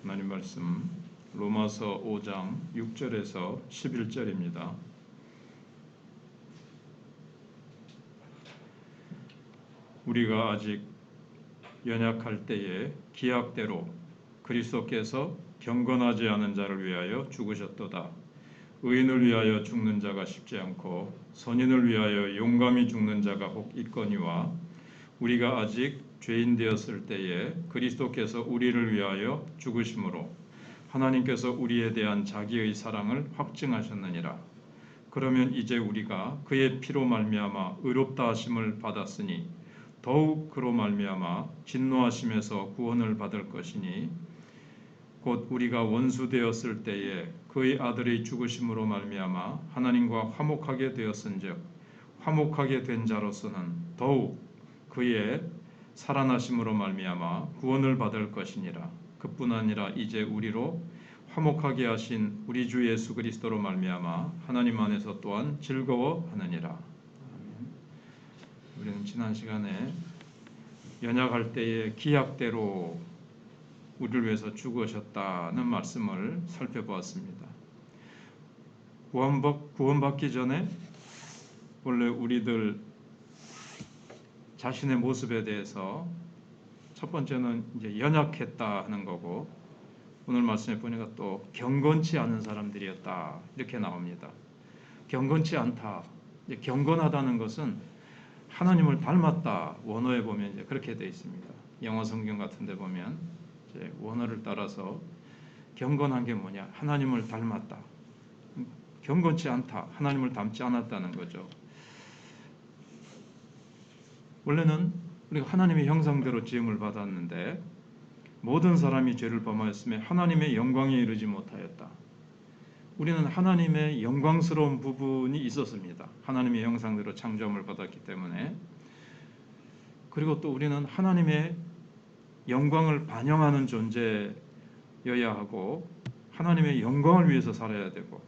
하나님 말씀 로마서 5장 6절에서 11절입니다. 우리가 아직 연약할 때에 기약대로 그리스도께서 경건하지 않은 자를 위하여 죽으셨도다. 의인을 위하여 죽는 자가 쉽지 않고 선인을 위하여 용감히 죽는 자가 혹 있거니와 우리가 아직 죄인 되었을 때에 그리스도께서 우리를 위하여 죽으심으로 하나님께서 우리에 대한 자기의 사랑을 확증하셨느니라. 그러면 이제 우리가 그의 피로 말미암아 의롭다 하심을 받았으니 더욱 그로 말미암아 진노하심에서 구원을 받을 것이니 곧 우리가 원수 되었을 때에 그의 아들의 죽으심으로 말미암아 하나님과 화목하게 되었은즉 화목하게 된 자로서는 더욱 그의 살아나심으로 말미암아 구원을 받을 것이니라. 그뿐 아니라 이제 우리로 화목하게 하신 우리 주 예수 그리스도로 말미암아 하나님 안에서 또한 즐거워하느니라. 우리는 지난 시간에 연약할 때에 기약대로 우리를 위해서 죽으셨다는 말씀을 살펴보았습니다. 구원받기 전에 원래 우리들 자신의 모습에 대해서 첫 번째는 이제 연약했다 하는 거고, 오늘 말씀에 보니까 또 경건치 않은 사람들이었다 이렇게 나옵니다. 경건치 않다, 이제 경건하다는 것은 하나님을 닮았다. 원어에 보면 이제 그렇게 되어 있습니다. 영어 성경 같은데 보면 이제 원어를 따라서 경건한 게 뭐냐? 하나님을 닮았다. 경건치 않다. 하나님을 닮지 않았다는 거죠. 원래는 우리가 하나님의 형상대로 지음을 받았는데 모든 사람이 죄를 범하였음에 하나님의 영광에 이르지 못하였다. 우리는 하나님의 영광스러운 부분이 있었습니다. 하나님의 형상대로 창조함을 받았기 때문에. 그리고 또 우리는 하나님의 영광을 반영하는 존재여야 하고 하나님의 영광을 위해서 살아야 되고,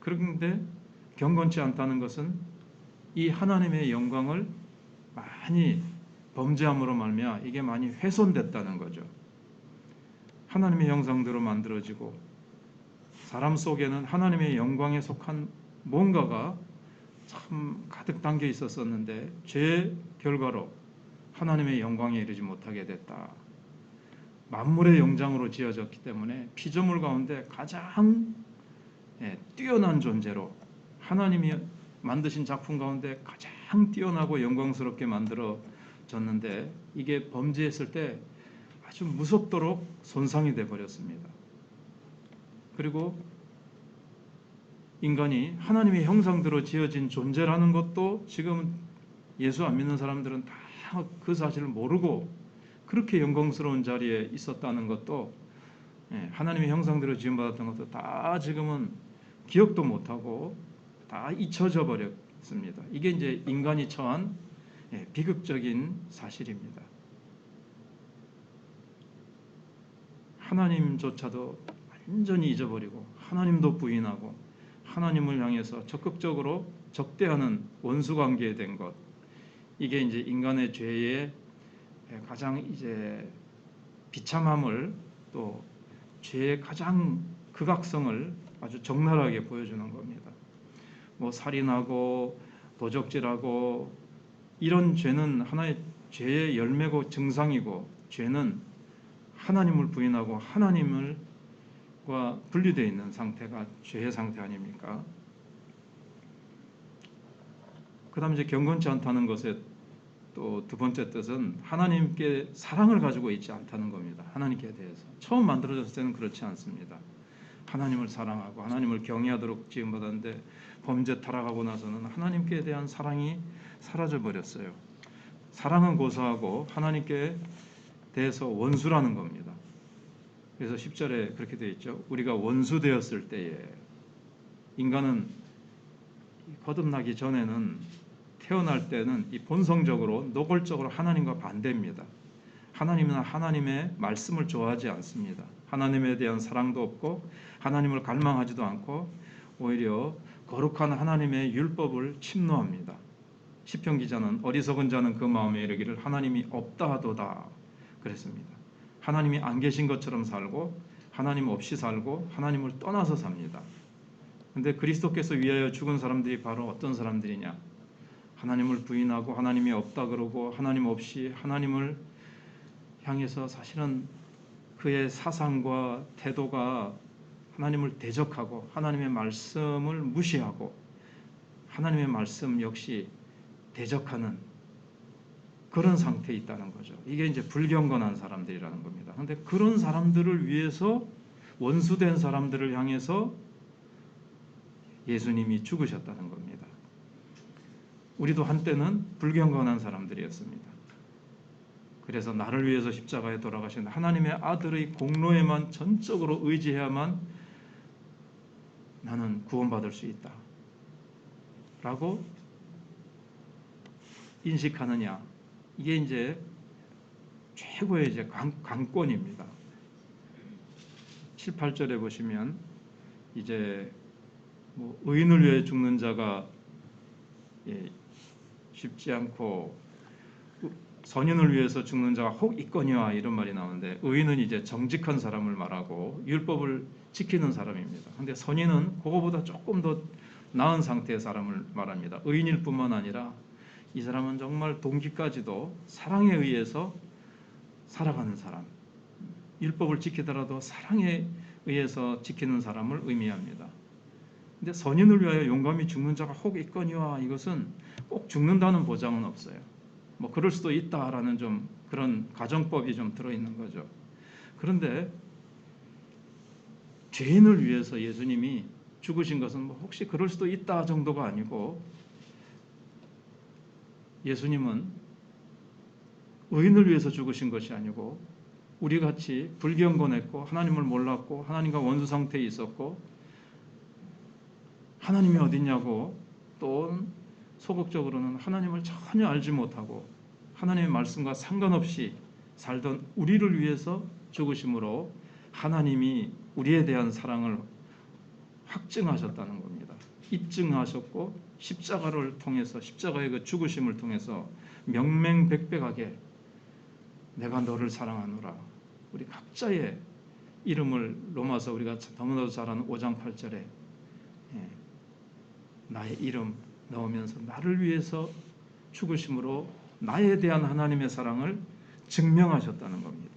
그런데 경건치 않다는 것은 이 하나님의 영광을 많이 범죄함으로 말미암아 이게 많이 훼손됐다는 거죠. 하나님의 형상대로 만들어지고 사람 속에는 하나님의 영광에 속한 뭔가가 참 가득 담겨 있었었는데 죄의 결과로 하나님의 영광에 이르지 못하게 됐다. 만물의 영장으로 지어졌기 때문에 피조물 가운데 가장 뛰어난 존재로 하나님이 만드신 작품 가운데 가장 뛰어나고 영광스럽게 만들어졌는데 이게 범죄했을 때 아주 무섭도록 손상이 되어 버렸습니다. 그리고 인간이 하나님의 형상대로 지어진 존재라는 것도 지금 예수 안 믿는 사람들은 다 그 사실을 모르고 그렇게 영광스러운 자리에 있었다는 것도, 하나님의 형상대로 지음받았던 것도 다 지금은 기억도 못하고 다 잊혀져 버렸습니다. 이게 이제 인간이 처한 비극적인 사실입니다. 하나님조차도 완전히 잊어버리고 하나님도 부인하고 하나님을 향해서 적극적으로 적대하는 원수관계에 된 것, 이게 이제 인간의 죄의 가장 이제 비참함을, 또 죄의 가장 극악성을 아주 적나라하게 보여주는 겁니다. 뭐 살인하고 도적질하고 이런 죄는 하나의 죄의 열매고 증상이고, 죄는 하나님을 부인하고 하나님과 분리되어 있는 상태가 죄의 상태 아닙니까? 그 다음에 이제 경건치 않다는 것의 또 두 번째 뜻은 하나님께 사랑을 가지고 있지 않다는 겁니다. 하나님께 대해서 처음 만들어졌을 때는 그렇지 않습니다. 하나님을 사랑하고 하나님을 경외하도록 지음받았는데 범죄 타락하고 나서는 하나님께 대한 사랑이 사라져 버렸어요. 사랑은 고사하고 하나님께 대해서 원수라는 겁니다. 그래서 10절에 그렇게 되어 있죠. 우리가 원수 되었을 때에, 인간은 거듭나기 전에는, 태어날 때는 이 본성적으로 노골적으로 하나님과 반대입니다. 하나님은 하나님의 말씀을 좋아하지 않습니다. 하나님에 대한 사랑도 없고 하나님을 갈망하지도 않고 오히려 거룩한 하나님의 율법을 침노합니다. 시편 기자는 어리석은 자는 그 마음에 이르기를 하나님이 없다 하도다 그랬습니다. 하나님이 안 계신 것처럼 살고 하나님 없이 살고 하나님을 떠나서 삽니다. 근데 그리스도께서 위하여 죽은 사람들이 바로 어떤 사람들이냐? 하나님을 부인하고 하나님이 없다 그러고 하나님 없이 하나님을 향해서 사실은 그의 사상과 태도가 하나님을 대적하고 하나님의 말씀을 무시하고 하나님의 말씀 역시 대적하는 그런 상태에 있다는 거죠. 이게 이제 불경건한 사람들이라는 겁니다. 그런데 그런 사람들을 위해서 원수된 사람들을 향해서 예수님이 죽으셨다는 겁니다. 우리도 한때는 불경건한 사람들이었습니다. 그래서 나를 위해서 십자가에 돌아가신 하나님의 아들의 공로에만 전적으로 의지해야만 나는 구원받을 수 있다 라고 인식하느냐, 이게 이제 최고의 이제 강권입니다. 7, 8절에 보시면 이제 뭐 의인을 위해 죽는 자가 쉽지 않고 선인을 위해서 죽는 자가 혹 있거니와 이런 말이 나오는데, 의인은 이제 정직한 사람을 말하고 율법을 지키는 사람입니다. 근데 선인은 그거보다 조금 더 나은 상태의 사람을 말합니다. 의인일 뿐만 아니라 이 사람은 정말 동기까지도 사랑에 의해서 살아가는 사람, 율법을 지키더라도 사랑에 의해서 지키는 사람을 의미합니다. 근데 선인을 위하여 용감히 죽는 자가 혹 있거니와, 이것은 꼭 죽는다는 보장은 없어요. 뭐 그럴 수도 있다라는 좀 그런 가정법이 좀 들어있는 거죠. 그런데 죄인을 위해서 예수님이 죽으신 것은 뭐 혹시 그럴 수도 있다 정도가 아니고, 예수님은 의인을 위해서 죽으신 것이 아니고 우리같이 불경건했고 하나님을 몰랐고 하나님과 원수 상태에 있었고 하나님이 어딨냐고, 또 소극적으로는 하나님을 전혀 알지 못하고 하나님의 말씀과 상관없이 살던 우리를 위해서 죽으심으로 하나님이 우리에 대한 사랑을 확증하셨다는 겁니다. 입증하셨고 십자가를 통해서, 십자가의 그 죽으심을 통해서 명명백백하게 내가 너를 사랑하노라, 우리 각자의 이름을 로마서 우리가 너무나도 잘 아는 5장 8절에 나의 이름 넣으면서 나를 위해서 죽으심으로 나에 대한 하나님의 사랑을 증명하셨다는 겁니다.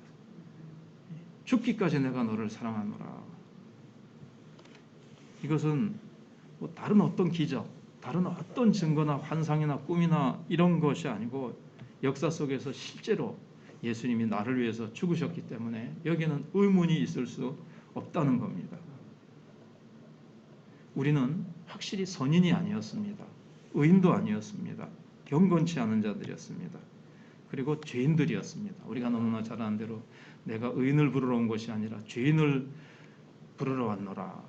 죽기까지 내가 너를 사랑하노라. 이것은 뭐 다른 어떤 기적, 다른 어떤 증거나 환상이나 꿈이나 이런 것이 아니고 역사 속에서 실제로 예수님이 나를 위해서 죽으셨기 때문에 여기에는 의문이 있을 수 없다는 겁니다. 우리는 확실히 선인이 아니었습니다. 의인도 아니었습니다. 경건치 않은 자들이었습니다. 그리고 죄인들이었습니다. 우리가 너무나 잘 아는 대로 내가 의인을 부르러 온 것이 아니라 죄인을 부르러 왔노라.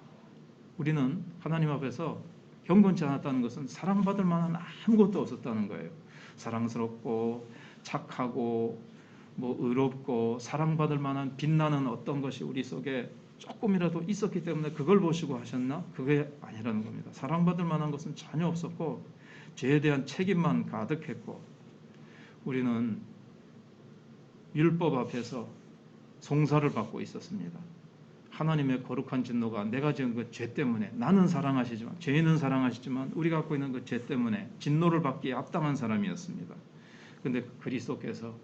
우리는 하나님 앞에서 경건치 않았다는 것은 사랑받을 만한 아무것도 없었다는 거예요. 사랑스럽고 착하고 뭐 의롭고 사랑받을 만한 빛나는 어떤 것이 우리 속에 조금이라도 있었기 때문에 그걸 보시고 하셨나? 그게 아니라는 겁니다. 사랑받을 만한 것은 전혀 없었고 죄에 대한 책임만 가득했고, 우리는 율법 앞에서 송사를 받고 있었습니다. 하나님의 거룩한 진노가 내가 지은 그 죄 때문에, 나는 사랑하시지만, 죄인은 사랑하시지만 우리가 갖고 있는 그 죄 때문에 진노를 받기에 합당한 사람이었습니다. 그런데 그리스도께서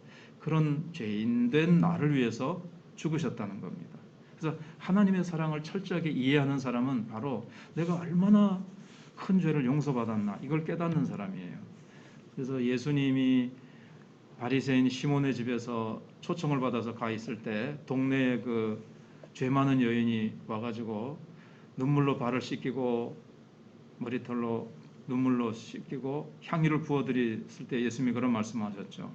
그런 죄인된 나를 위해서 죽으셨다는 겁니다. 그래서 하나님의 사랑을 철저하게 이해하는 사람은 바로 내가 얼마나 큰 죄를 용서받았나 이걸 깨닫는 사람이에요. 그래서 예수님이 바리새인 시몬의 집에서 초청을 받아서 가 있을 때 동네에 그 죄 많은 여인이 와가지고 눈물로 발을 씻기고 머리털로 눈물로 씻기고 향유를 부어드렸을 때 예수님이 그런 말씀하셨죠.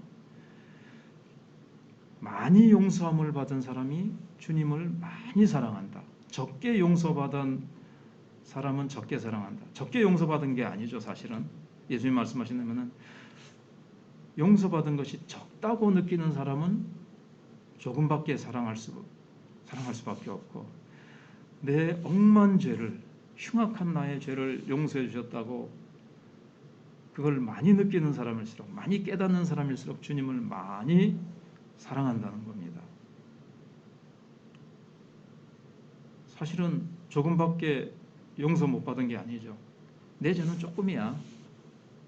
많이 용서함을 받은 사람이 주님을 많이 사랑한다. 적게 용서받은 사람은 적게 사랑한다. 적게 용서받은 게 아니죠, 사실은. 예수님 말씀하시냐면은 용서받은 것이 적다고 느끼는 사람은 조금밖에 사랑할 수밖에 없고, 내 억만 죄를, 흉악한 나의 죄를 용서해 주셨다고 그걸 많이 느끼는 사람일수록, 많이 깨닫는 사람일수록 주님을 많이 사랑한다는 겁니다. 사실은 조금밖에 용서 못 받은 게 아니죠. 내 죄는 조금이야.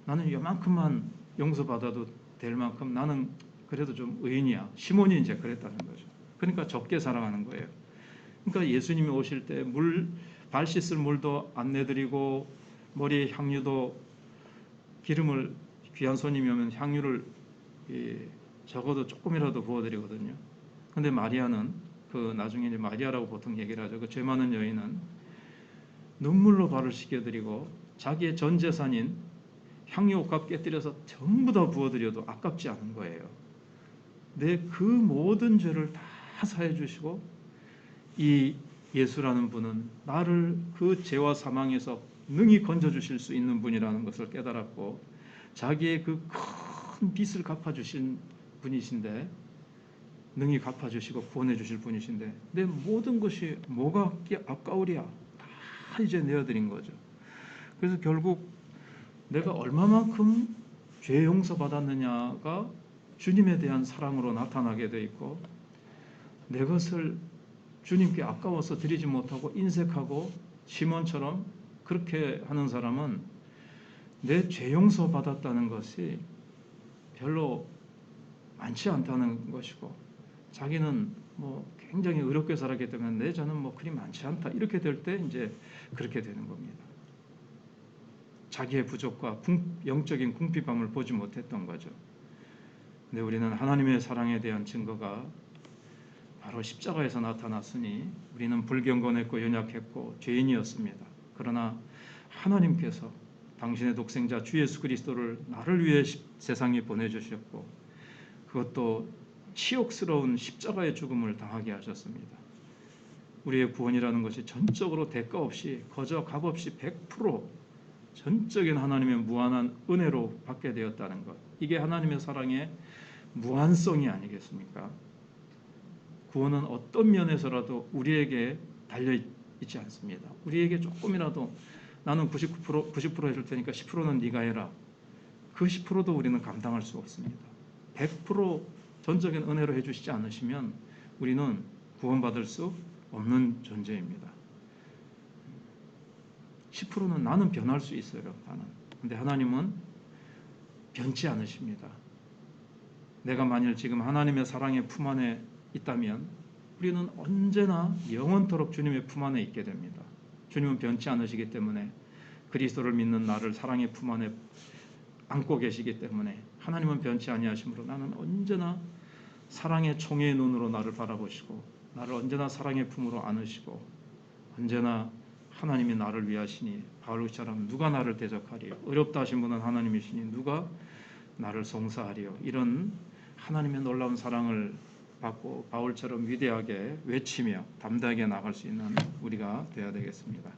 나는 요만큼만 용서받아도 될 만큼 나는 그래도 좀 의인이야. 시몬이 이제 그랬다는 거죠. 그러니까 적게 사랑하는 거예요. 그러니까 예수님이 오실 때 발 씻을 물도 안 내드리고 머리에 향유도 기름을 귀한 손님이 오면 향유를 적어도 조금이라도 부어드리거든요. 근데 마리아는 나중에 이제 마리아라고 보통 얘기를 하죠. 그 죄 많은 여인은 눈물로 발을 씻겨드리고 자기의 전 재산인 향유 옷값 깨뜨려서 전부 다 부어드려도 아깝지 않은 거예요. 내 그 모든 죄를 다 사해 주시고 이 예수라는 분은 나를 그 죄와 사망에서 능히 건져주실 수 있는 분이라는 것을 깨달았고 자기의 그 큰 빚을 갚아주신 분이신데 능히 갚아주시고 구원해 주실 분이신데 내 모든 것이 뭐가 아까우랴 다 이제 내어드린 거죠. 그래서 결국 내가 얼마만큼 죄 용서 받았느냐가 주님에 대한 사랑으로 나타나게 돼 있고 내 것을 주님께 아까워서 드리지 못하고 인색하고 시몬처럼 그렇게 하는 사람은 내 죄 용서 받았다는 것이 별로 많지 않다는 것이고 자기는 뭐 굉장히 어렵게 살았기 때문에 내 죄는 뭐 그리 많지 않다 이렇게 될 때 이제 그렇게 되는 겁니다. 자기의 부족과 영적인 궁핍함을 보지 못했던 거죠. 근데 우리는 하나님의 사랑에 대한 증거가 바로 십자가에서 나타났으니 우리는 불경건했고 연약했고 죄인이었습니다. 그러나 하나님께서 당신의 독생자 주 예수 그리스도를 나를 위해 세상에 보내주셨고 그것도 치욕스러운 십자가의 죽음을 당하게 하셨습니다. 우리의 구원이라는 것이 전적으로 대가 없이 거저 값 없이 100% 전적인 하나님의 무한한 은혜로 받게 되었다는 것. 이게 하나님의 사랑의 무한성이 아니겠습니까? 구원은 어떤 면에서라도 우리에게 달려있지 않습니다. 우리에게 조금이라도 나는 90% 해줄 테니까 10%는 네가 해라. 그 10%도 우리는 감당할 수 없습니다. 100% 전적인 은혜로 해주시지 않으시면 우리는 구원받을 수 없는 존재입니다. 10%는 나는 변할 수 있어요. 근데 하나님은 변치 않으십니다. 내가 만일 지금 하나님의 사랑의 품 안에 있다면 우리는 언제나 영원토록 주님의 품 안에 있게 됩니다. 주님은 변치 않으시기 때문에 그리스도를 믿는 나를 사랑의 품 안에 안고 계시기 때문에 하나님은 변치 아니하심으로 나는 언제나 사랑의 총의 눈으로 나를 바라보시고 나를 언제나 사랑의 품으로 안으시고 언제나 하나님이 나를 위하시니 바울처럼 누가 나를 대적하리요 어렵다 하신 분은 하나님이시니 누가 나를 송사하리요 이런 하나님의 놀라운 사랑을 받고 바울처럼 위대하게 외치며 담대하게 나갈 수 있는 우리가 되어야 되겠습니다.